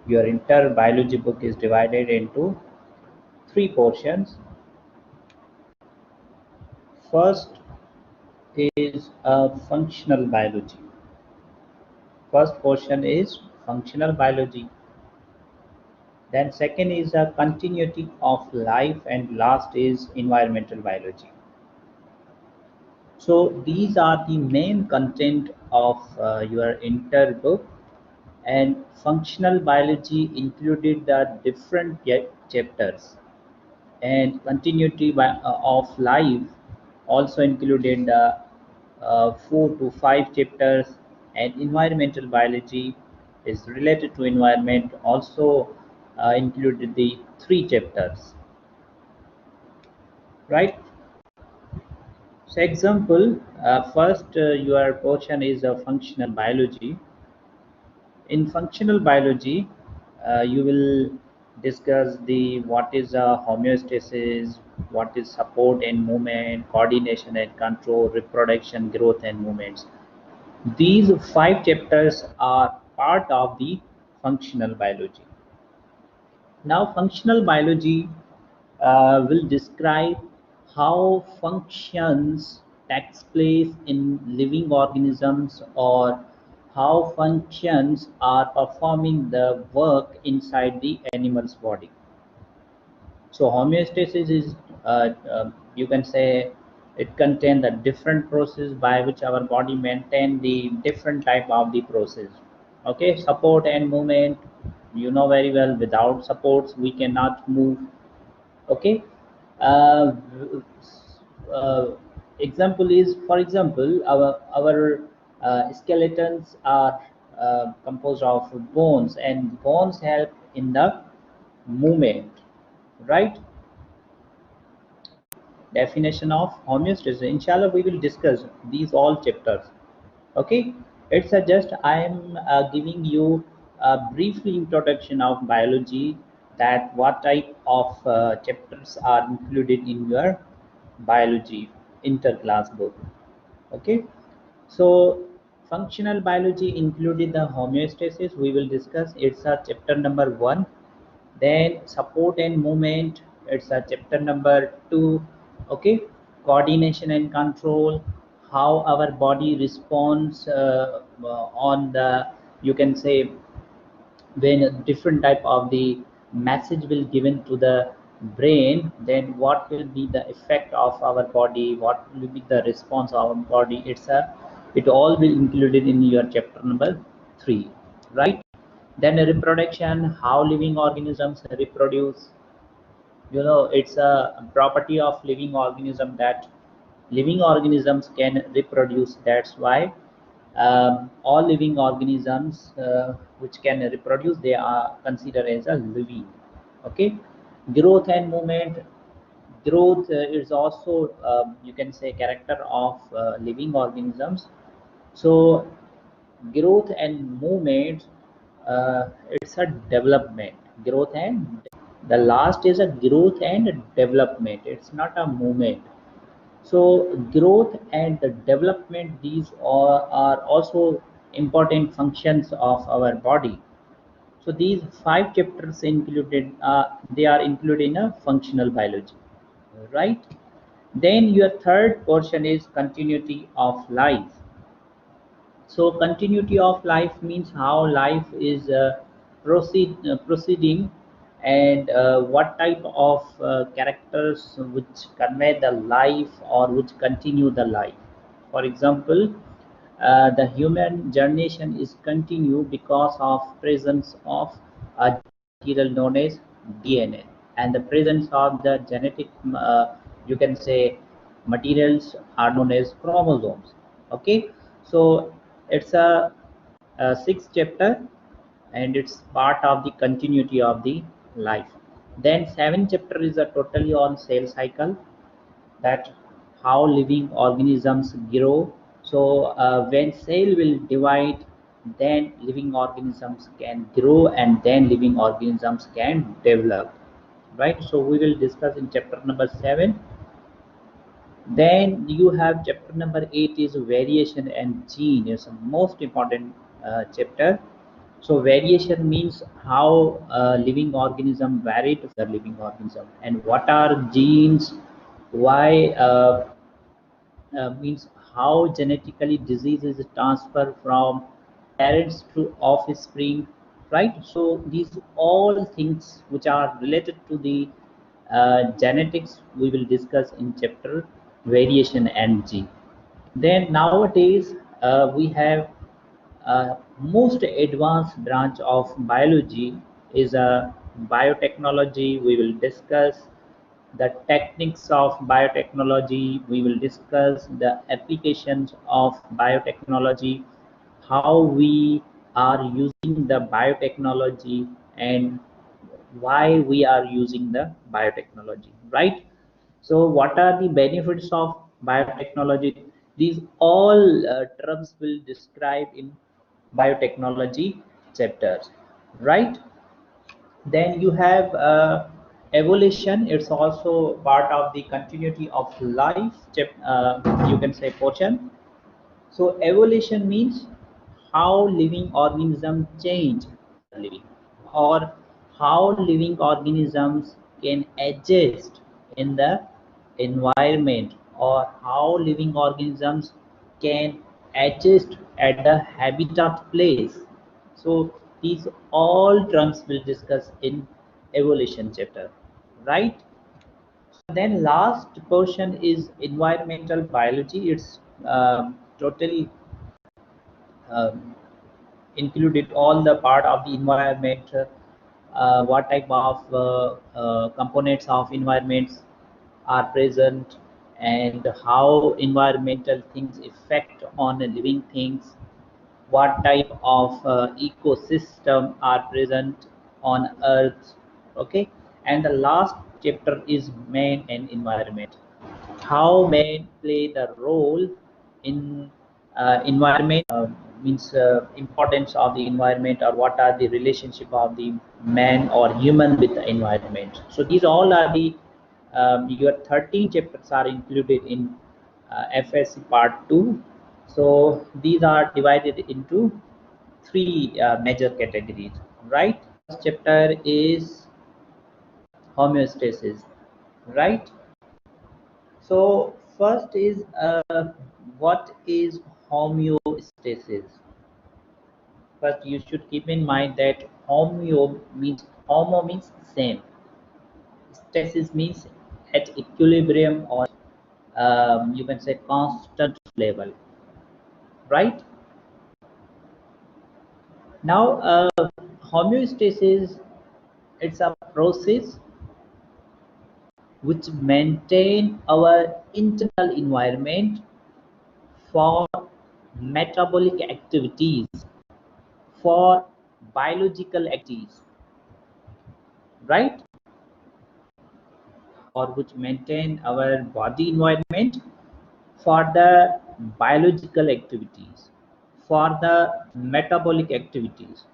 Your entire biology book is divided into three portions. First is functional biology. First portion is functional biology. Then second is a continuity of life, and last is environmental biology. So these are the main content of your entire book, and functional biology included the different chapters, and continuity of life also included the 4 to 5 chapters, and environmental biology is related to environment, also included the 3 chapters, right? So example, first your portion is a functional biology. In functional biology, you will discuss the what is homeostasis, what is support and movement, coordination and control, reproduction, growth and movements. These 5 chapters are part of the functional biology. Now, functional biology will describe how functions takes place in living organisms, or how functions are performing the work inside the animal's body. So homeostasis is, you can say, it contains the different process by which our body maintain the different type of the process. Okay, support and movement, you know very well, without supports we cannot move. Okay, uh, uh, example is, for example, our skeletons are composed of bones, and bones help in the movement, right? Definition of homeostasis, inshallah we will discuss these all chapters. Okay, it's a just I am giving you a briefly introduction of biology, that what type of chapters are included in your biology interclass book. Okay, so functional biology included the homeostasis, we will discuss, it's a chapter number 1. Then support and movement, it's a chapter number 2. Okay, coordination and control, how our body responds on the, you can say, when a different type of the message will given to the brain, then what will be the effect of our body, what will be the response of our body. It all will included in your chapter number 3, right? Then reproduction, how living organisms reproduce. You know, it's a property of living organism that living organisms can reproduce. That's why all living organisms which can reproduce, they are considered as a living. Okay, growth and movement. Growth is also, you can say, character of living organisms. So growth and movement, it's a development. Growth and the last is a growth and development, it's not a movement. So growth and the development, these are also important functions of our body. So these 5 chapters included, they are included in a functional biology, right? Then your third portion is continuity of life. So continuity of life means how life is proceeding, and what type of characters which convey the life or which continue the life. For example, the human generation is continued because of presence of a material known as DNA, and the presence of the genetic, you can say, materials are known as chromosomes. Okay, so it's a sixth chapter, and it's part of the continuity of the life. Then seventh chapter is a totally on cell cycle, that how living organisms grow. So when cell will divide, then living organisms can grow, and then living organisms can develop, right? So we will discuss in chapter number 7. Then you have chapter number 8 is variation and gene, is the most important chapter. So variation means how a living organism varied from the living organism, and what are genes, why means how genetically disease is transferred from parents to offspring, right? So these all things which are related to the genetics we will discuss in chapter variation and gene. Then nowadays we have most advanced branch of biology is biotechnology. We will discuss the techniques of biotechnology. We will discuss the applications of biotechnology, how we are using the biotechnology, and why we are using the biotechnology, right? So what are the benefits of biotechnology? These all terms will describe in biotechnology chapters, right? Then you have evolution. It's also part of the continuity of life, you can say portion. So evolution means how living organisms change living, or how living organisms can adjust in the environment, or how living organisms can adjust at the habitat place. So these all terms will discuss in evolution chapter, right? Then last portion is environmental biology. It's totally um, included all the part of the environment, what type of components of environments are present, and how environmental things affect on the living things, what type of ecosystem are present on earth. Okay, and the last chapter is man and environment, how men play the role in environment, means importance of the environment, or what are the relationship of the man or human with the environment. So these all are the your 13 chapters are included in FSC part 2. So these are divided into three major categories, right? First chapter is homeostasis, right? So first is what is homeostasis? First, you should keep in mind that homo means same, stasis means at equilibrium, or you can say constant level, right? Now, homeostasis, it's a process which maintain our internal environment for metabolic activities, for biological activities, right? Or which maintain our body environment for the biological activities, for the metabolic activities.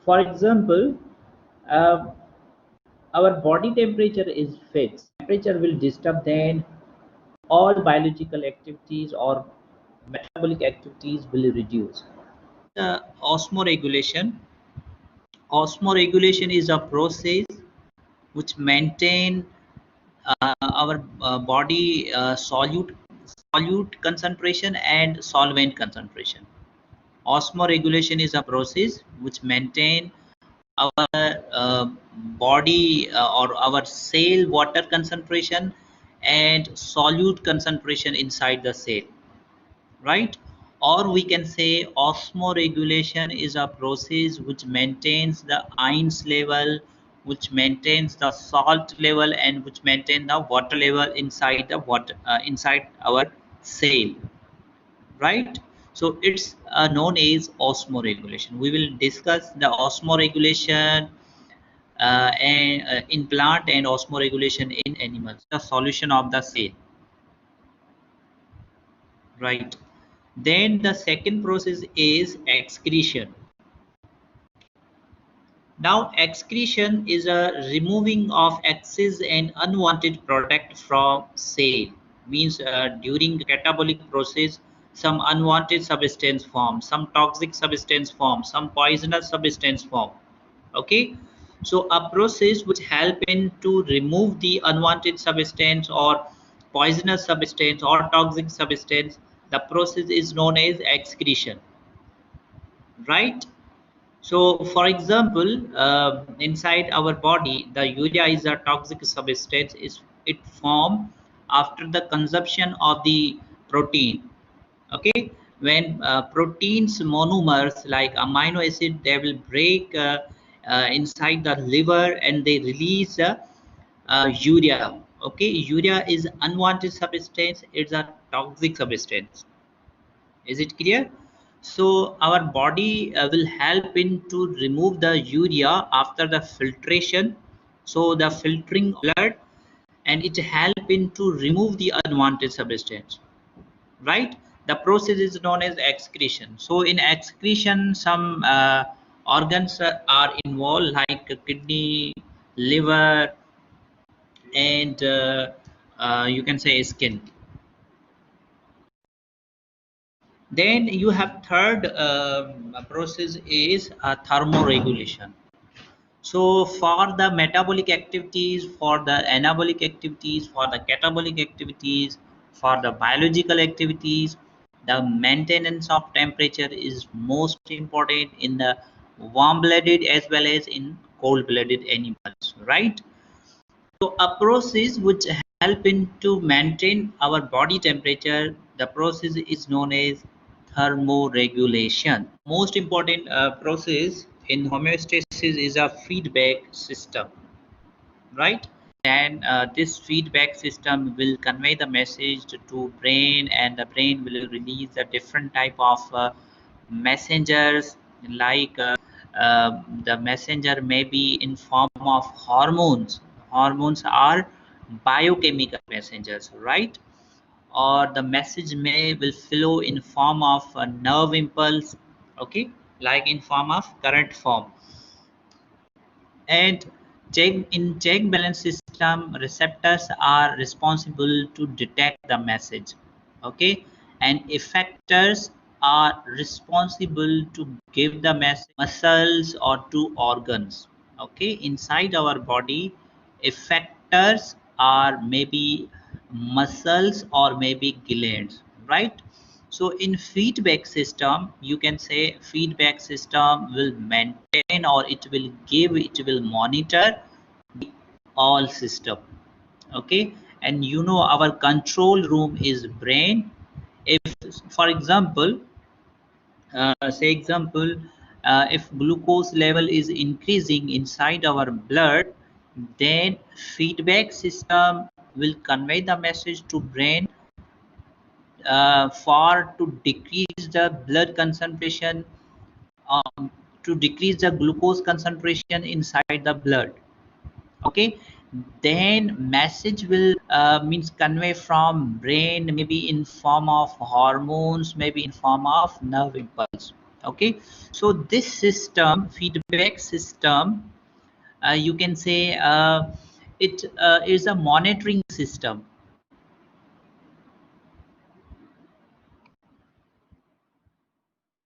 For example, uh, our body temperature is fixed. Temperature will disturb, then all biological activities or metabolic activities will reduce. The osmoregulation. Osmoregulation is a process which maintain our body solute concentration and solvent concentration. Osmoregulation is a process which maintain our body or our cell water concentration and solute concentration inside the cell, right? Or we can say osmoregulation is a process which maintains the ions level, which maintains the salt level, and which maintain the water level inside the water inside our cell, right? So it's known as osmoregulation. We will discuss the osmoregulation in plant and osmoregulation in animals, the solution of the cell, right? Then the second process is excretion. Now excretion is a removing of excess and unwanted product from cell. Means during catabolic process, some unwanted substance form, some toxic substance form, some poisonous substance form. Okay, so a process which help in to remove the unwanted substance or poisonous substance or toxic substance, the process is known as excretion, right? So, for example, inside our body, the urea is a toxic substance. It formed after the consumption of the protein. Okay, when proteins monomers like amino acid, they will break inside the liver and they release urea. Okay, urea is unwanted substance. It's a toxic substance. Is it clear? So our body will help in to remove the urea after the filtration. So the filtering blood, and it help in to remove the unwanted substance, right? The process is known as excretion. So in excretion, some organs are involved like kidney, liver, and you can say skin. Then you have third process is thermoregulation. So for the metabolic activities, for the anabolic activities, for the catabolic activities, for the biological activities, the maintenance of temperature is most important in the warm-blooded as well as in cold-blooded animals, right? So a process which help in to maintain our body temperature, the process is known as thermoregulation. Most important process in homeostasis is a feedback system, right? And this feedback system will convey the message to brain, and the brain will release a different type of messengers, like the messenger may be in form of hormones. Hormones are biochemical messengers, right? Or the message may will flow in form of a nerve impulse, okay, like in form of current form. And check balance system, receptors are responsible to detect the message, okay, and effectors are responsible to give the message muscles or to organs. Okay, inside our body, effectors are maybe muscles or maybe glands, right? So in feedback system, you can say feedback system will maintain, or it will give, it will monitor the all system. Okay, and you know our control room is brain. If, for example, say example, if glucose level is increasing inside our blood, then feedback system will convey the message to brain for to decrease the blood concentration, to decrease the glucose concentration inside the blood. Okay, then message will means convey from brain, maybe in form of hormones, maybe in form of nerve impulse. Okay, so this system, feedback system, you can say it is a monitoring system.